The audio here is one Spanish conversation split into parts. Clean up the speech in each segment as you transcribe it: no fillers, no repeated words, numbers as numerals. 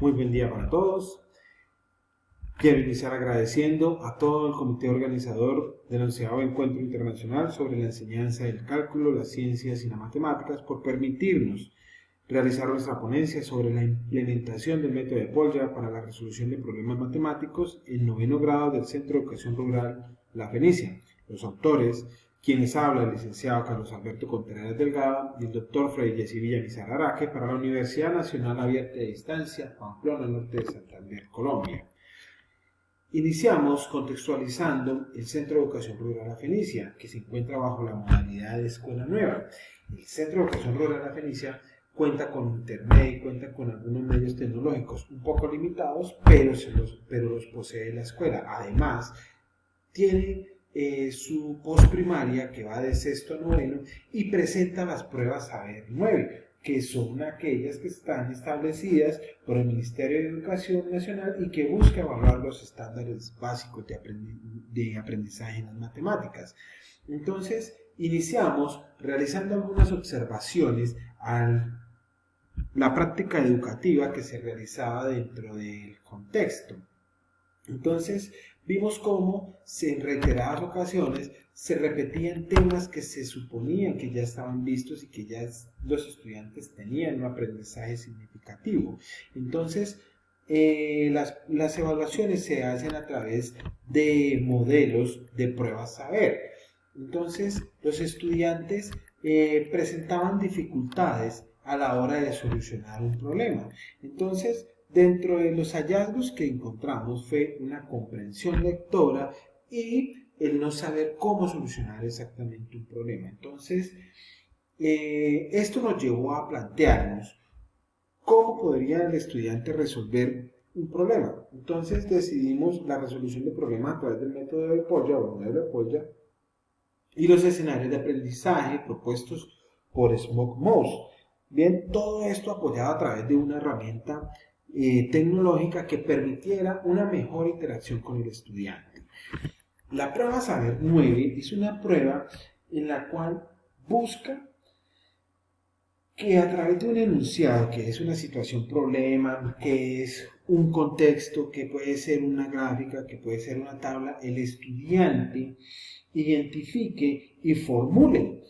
Muy buen día para todos. Quiero iniciar agradeciendo a todo el comité organizador del 11º Encuentro Internacional sobre la Enseñanza del Cálculo, las Ciencias y las Matemáticas por permitirnos realizar nuestra ponencia sobre la implementación del método de Polya para la resolución de problemas matemáticos en 9º grado del Centro de Educación Rural La Fenicia. Los autores, quienes hablan, el licenciado Carlos Alberto Contreras Delgado y el doctor Freddy Jessy Villamizar Araque para la Universidad Nacional Abierta de Distancia, Pamplona Norte de Santander, Colombia. Iniciamos contextualizando el Centro de Educación Rural La Fenicia, que se encuentra bajo la modalidad de Escuela Nueva. El Centro de Educación Rural La Fenicia cuenta con internet y cuenta con algunos medios tecnológicos un poco limitados, pero los posee la escuela. Además, tiene su postprimaria que va de sexto a noveno y presenta las pruebas Saber 9, que son aquellas que están establecidas por el Ministerio de Educación Nacional y que busca evaluar los estándares básicos de aprendizaje en las matemáticas. Entonces, iniciamos realizando algunas observaciones a la práctica educativa que se realizaba dentro del contexto. Entonces, vimos cómo en reiteradas ocasiones se repetían temas que se suponían que ya estaban vistos y que ya los estudiantes tenían un aprendizaje significativo. Entonces, las evaluaciones se hacen a través de modelos de pruebas saber. Entonces, los estudiantes presentaban dificultades a la hora de solucionar un problema. Entonces, dentro de los hallazgos que encontramos fue una comprensión lectora y el no saber cómo solucionar exactamente un problema. Entonces, esto nos llevó a plantearnos cómo podría el estudiante resolver un problema. Entonces, decidimos la resolución de problemas a través del método de Polya o modelo de Polya y los escenarios de aprendizaje propuestos por SmokeMouse. Bien, todo esto apoyado a través de una herramienta tecnológica que permitiera una mejor interacción con el estudiante. La prueba Saber 9 es una prueba en la cual busca que a través de un enunciado, que es una situación problema, que es un contexto, que puede ser una gráfica, que puede ser una tabla, el estudiante identifique y formule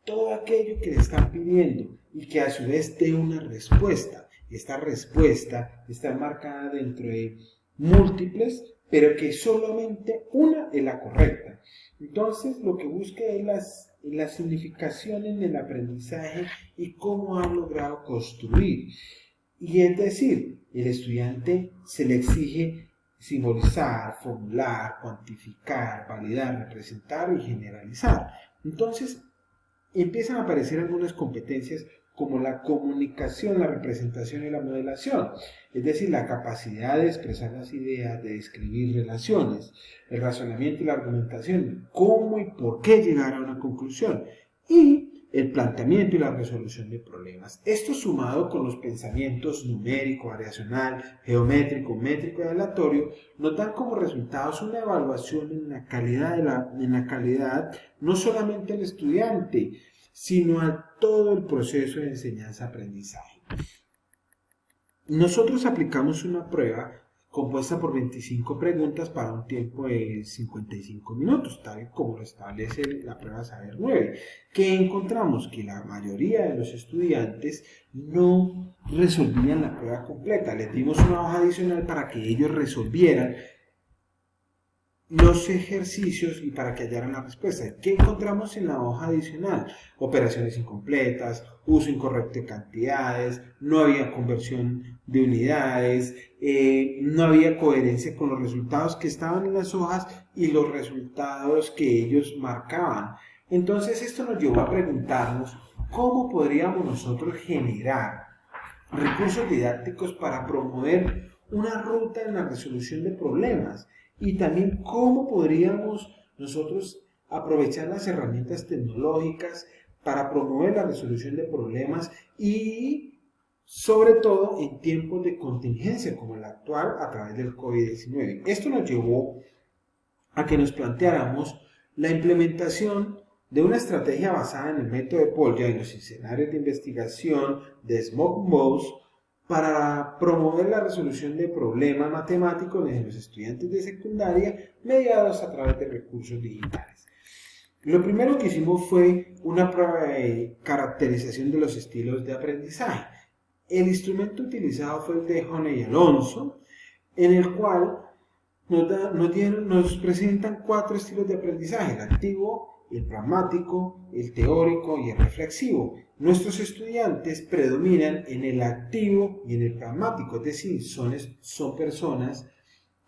todo aquello que le están pidiendo y que a su vez dé una respuesta. Esta respuesta está marcada dentro de múltiples, pero que solamente una es la correcta. Entonces, lo que busca es la significación en el aprendizaje y cómo ha logrado construir. Y es decir, el estudiante se le exige simbolizar, formular, cuantificar, validar, representar y generalizar. Entonces, empiezan a aparecer algunas competencias como la comunicación, la representación y la modelación, es decir, la capacidad de expresar las ideas, de describir relaciones, el razonamiento y la argumentación, cómo y por qué llegar a una conclusión, y el planteamiento y la resolución de problemas. Esto sumado con los pensamientos numérico, variacional, geométrico, métrico y aleatorio, nos dan como resultados una evaluación en la calidad no solamente del estudiante, sino a todo el proceso de enseñanza-aprendizaje. Nosotros aplicamos una prueba compuesta por 25 preguntas para un tiempo de 55 minutos, tal como lo establece la prueba Saber 9, que encontramos que la mayoría de los estudiantes no resolvían la prueba completa. Les dimos una hoja adicional para que ellos resolvieran los ejercicios y para que hallaran la respuesta. ¿Qué encontramos en la hoja adicional? Operaciones incompletas, uso incorrecto de cantidades, no había conversión de unidades, no había coherencia con los resultados que estaban en las hojas y los resultados que ellos marcaban. Entonces esto nos llevó a preguntarnos cómo podríamos nosotros generar recursos didácticos para promover una ruta en la resolución de problemas. Y también cómo podríamos nosotros aprovechar las herramientas tecnológicas para promover la resolución de problemas y sobre todo en tiempos de contingencia como el actual a través del COVID-19. Esto nos llevó a que nos planteáramos la implementación de una estrategia basada en el método de Polya y los escenarios de investigación de SmokeMouse para promover la resolución de problemas matemáticos de los estudiantes de secundaria mediados a través de recursos digitales. Lo primero que hicimos fue una prueba de caracterización de los estilos de aprendizaje. El instrumento utilizado fue el de Honey y Alonso, en el cual nos presentan 4 estilos de aprendizaje: el activo, el pragmático, el teórico y el reflexivo. Nuestros estudiantes predominan en el activo y en el pragmático, es decir, son personas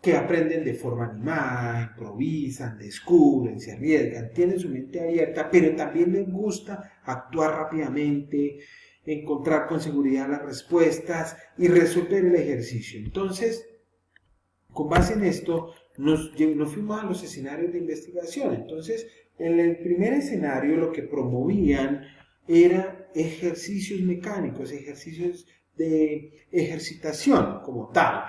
que aprenden de forma animada, improvisan, descubren, se arriesgan, tienen su mente abierta, pero también les gusta actuar rápidamente, encontrar con seguridad las respuestas y resolver el ejercicio. Entonces, con base en esto, nos fuimos a los escenarios de investigación. Entonces, en el primer escenario lo que promovían era ejercicios mecánicos, ejercicios de ejercitación como tal.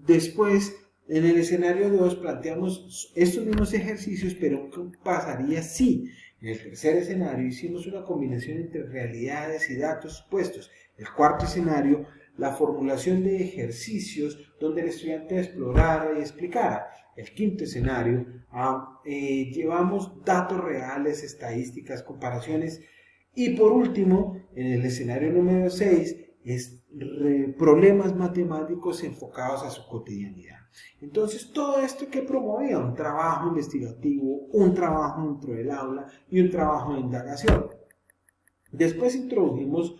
Después, en el escenario 2 planteamos estos mismos ejercicios, pero ¿qué pasaría si? En el tercer escenario hicimos una combinación entre realidades y datos supuestos. El cuarto escenario, la formulación de ejercicios donde el estudiante explorara y explicara. El quinto escenario, llevamos datos reales, estadísticas, comparaciones. Y por último, en el escenario número 6, problemas matemáticos enfocados a su cotidianidad. Entonces, todo esto que promovía un trabajo investigativo, un trabajo dentro del aula y un trabajo de indagación. Después introdujimos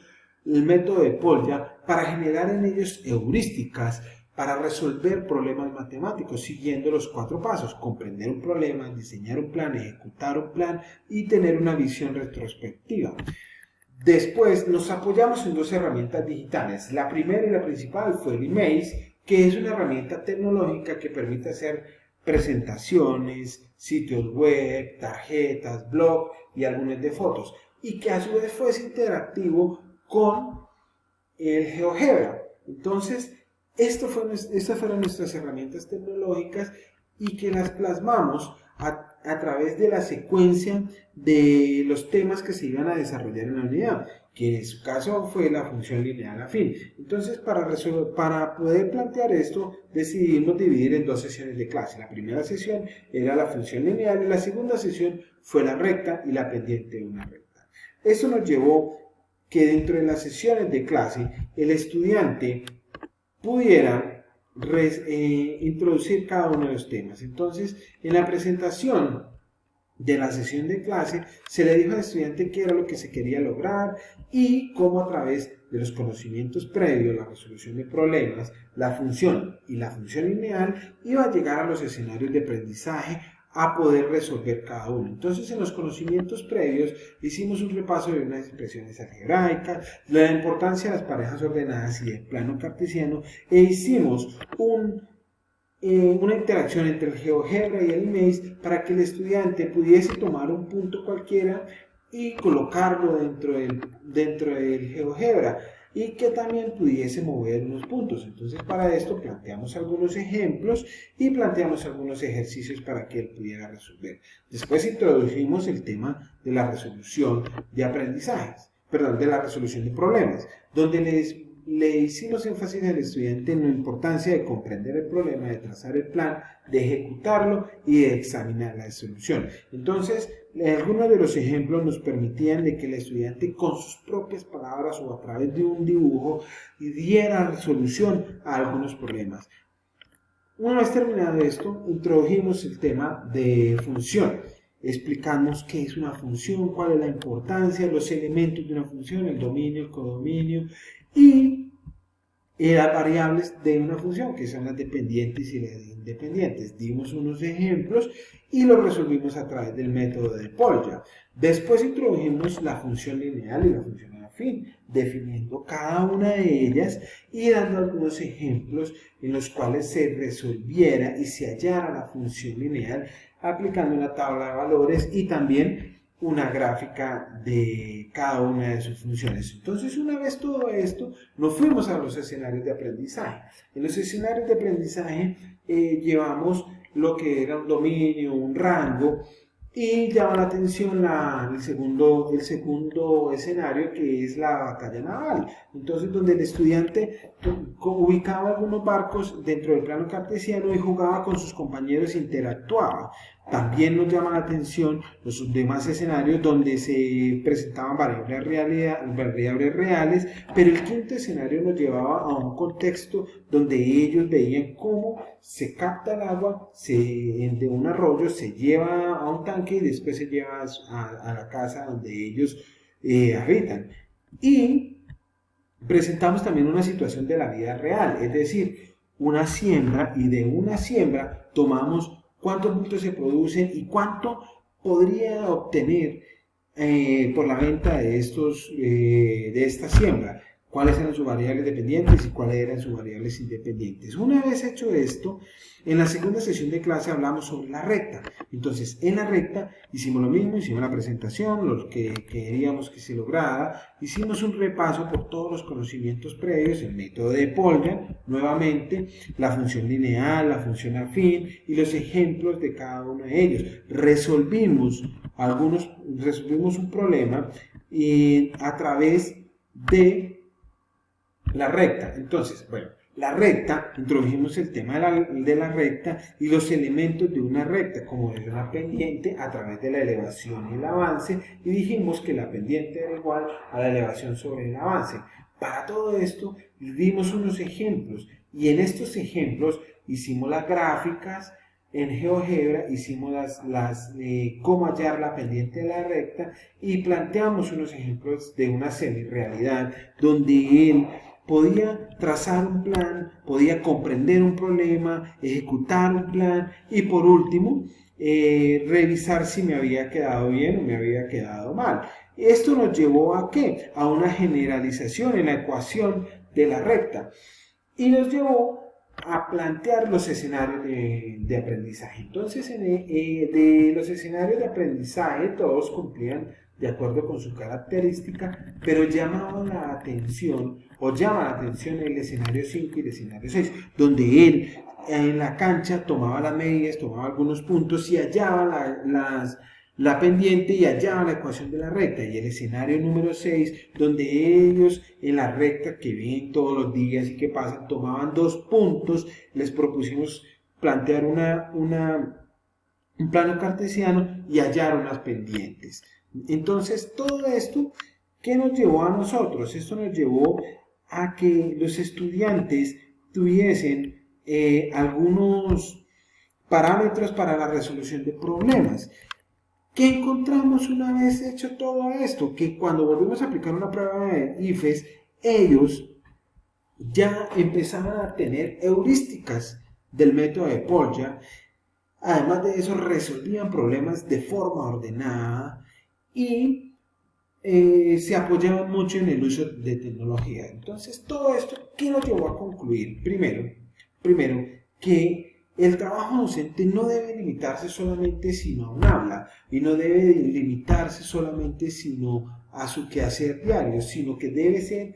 el método de Polya para generar en ellos heurísticas para resolver problemas matemáticos siguiendo los 4 pasos: comprender un problema, diseñar un plan, ejecutar un plan y tener una visión retrospectiva. Después nos apoyamos en 2 herramientas digitales. La primera y la principal fue el Emaze, que es una herramienta tecnológica que permite hacer presentaciones, sitios web, tarjetas, blog y álbumes de fotos, y que a su vez fue interactivo con el GeoGebra. Entonces, estas fueron nuestras herramientas tecnológicas y que las plasmamos a través de la secuencia de los temas que se iban a desarrollar en la unidad, que en su caso fue la función lineal afín. Entonces, para poder plantear esto, decidimos dividir en 2 sesiones de clase. La primera sesión era la función lineal y la segunda sesión fue la recta y la pendiente de una recta. Esto nos llevó que dentro de las sesiones de clase el estudiante pudiera introducir cada uno de los temas. Entonces, en la presentación de la sesión de clase se le dijo al estudiante qué era lo que se quería lograr y cómo a través de los conocimientos previos, la resolución de problemas, la función y la función lineal, iba a llegar a los escenarios de aprendizaje a poder resolver cada uno. Entonces, en los conocimientos previos hicimos un repaso de unas expresiones algebraicas, la importancia de las parejas ordenadas y el plano cartesiano, e hicimos una interacción entre el GeoGebra y el Emaze para que el estudiante pudiese tomar un punto cualquiera y colocarlo dentro del GeoGebra, y que también pudiese mover unos puntos. Entonces, para esto planteamos algunos ejemplos y planteamos algunos ejercicios para que él pudiera resolver. Después introdujimos el tema de la resolución de aprendizajes, de la resolución de problemas, donde le hicimos énfasis al estudiante en la importancia de comprender el problema, de trazar el plan, de ejecutarlo y de examinar la solución. Entonces, algunos de los ejemplos nos permitían de que el estudiante con sus propias palabras o a través de un dibujo diera solución a algunos problemas. Una vez terminado esto, introdujimos el tema de función. Explicamos qué es una función, cuál es la importancia, los elementos de una función, el dominio, el codominio y las variables de una función, que son las dependientes y las independientes. Dimos unos ejemplos y los resolvimos a través del método de Polya. Después introdujimos la función lineal y la función afín, definiendo cada una de ellas y dando algunos ejemplos en los cuales se resolviera y se hallara la función lineal aplicando una tabla de valores y también una gráfica de cada una de sus funciones. Entonces, una vez todo esto, nos fuimos a los escenarios de aprendizaje. En los escenarios de aprendizaje llevamos lo que era un dominio, un rango, Y llama la atención el segundo escenario, que es la batalla naval. Entonces, donde el estudiante ubicaba algunos barcos dentro del plano cartesiano y jugaba con sus compañeros e interactuaba. También nos llama la atención los demás escenarios donde se presentaban variables reales, pero el quinto escenario nos llevaba a un contexto donde ellos veían cómo se capta el agua de un arroyo, se lleva a un tanque y después se lleva a la casa donde ellos habitan. Y presentamos también una situación de la vida real, es decir, una siembra, y de una siembra tomamos cuántos puntos se producen y cuánto podría obtener por la venta de esta siembra, cuáles eran sus variables dependientes y cuáles eran sus variables independientes. Una vez hecho esto, en la segunda sesión de clase hablamos sobre la recta. Entonces, en la recta hicimos lo mismo, hicimos la presentación, lo que queríamos que se lograra, hicimos un repaso por todos los conocimientos previos, el método de Polya, nuevamente, la función lineal, la función afín y los ejemplos de cada uno de ellos. Resolvimos un problema a través de la recta. Entonces, bueno, la recta, introdujimos el tema de la recta y los elementos de una recta, como es una pendiente a través de la elevación y el avance, y dijimos que la pendiente era igual a la elevación sobre el avance. Para todo esto dimos unos ejemplos, y en estos ejemplos hicimos las gráficas. En GeoGebra hicimos cómo hallar la pendiente de la recta y planteamos unos ejemplos de una semirrealidad donde él podía trazar un plan, podía comprender un problema, ejecutar un plan y por último revisar si me había quedado bien o me había quedado mal. Esto nos llevó ¿a qué? A una generalización en la ecuación de la recta y nos llevó a plantear los escenarios de aprendizaje. Entonces, de los escenarios de aprendizaje, todos cumplían de acuerdo con su característica, pero llama la atención el escenario 5 y el escenario 6, donde él en la cancha tomaba las medidas, tomaba algunos puntos y hallaba la pendiente y hallaba la ecuación de la recta. Y el escenario número 6, donde ellos en la recta que ven todos los días y que pasan, tomaban 2 puntos, les propusimos plantear un plano cartesiano y hallaron las pendientes. Entonces, todo esto, ¿qué nos llevó a nosotros? Esto nos llevó a que los estudiantes tuviesen algunos parámetros para la resolución de problemas. ¿Qué encontramos una vez hecho todo esto? Que cuando volvimos a aplicar una prueba de IFES, ellos ya empezaban a tener heurísticas del método de Polya. Además de eso, resolvían problemas de forma ordenada y se apoyaban mucho en el uso de tecnología. Entonces, todo esto, ¿qué nos llevó a concluir? Primero, que el trabajo docente no debe limitarse solamente sino a un aula y no debe limitarse solamente sino a su quehacer diario, sino que debe ser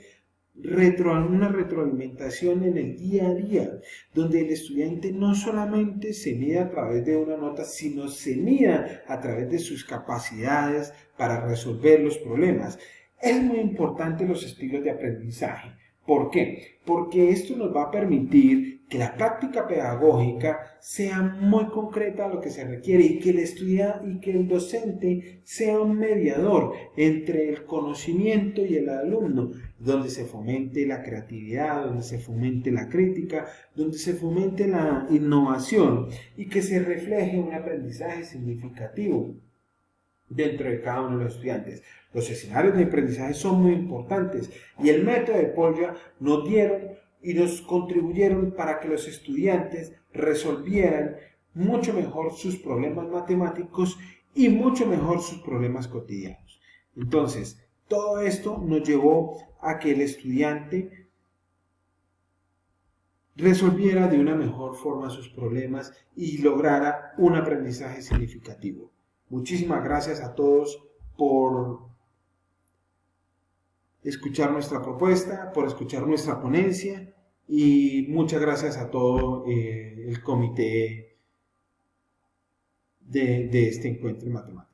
una retroalimentación en el día a día, donde el estudiante no solamente se mida a través de una nota, sino se mida a través de sus capacidades para resolver los problemas. Es muy importante los estilos de aprendizaje. ¿Por qué? Porque esto nos va a permitir que la práctica pedagógica sea muy concreta a lo que se requiere y que el docente sea un mediador entre el conocimiento y el alumno, donde se fomente la creatividad, donde se fomente la crítica, donde se fomente la innovación y que se refleje un aprendizaje significativo dentro de cada uno de los estudiantes. Los escenarios de aprendizaje son muy importantes y el método de Polya nos dieron y nos contribuyeron para que los estudiantes resolvieran mucho mejor sus problemas matemáticos y mucho mejor sus problemas cotidianos. Entonces, todo esto nos llevó a que el estudiante resolviera de una mejor forma sus problemas y lograra un aprendizaje significativo. Muchísimas gracias a todos por escuchar nuestra propuesta, por escuchar nuestra ponencia y muchas gracias a todo el comité de este encuentro en matemáticas.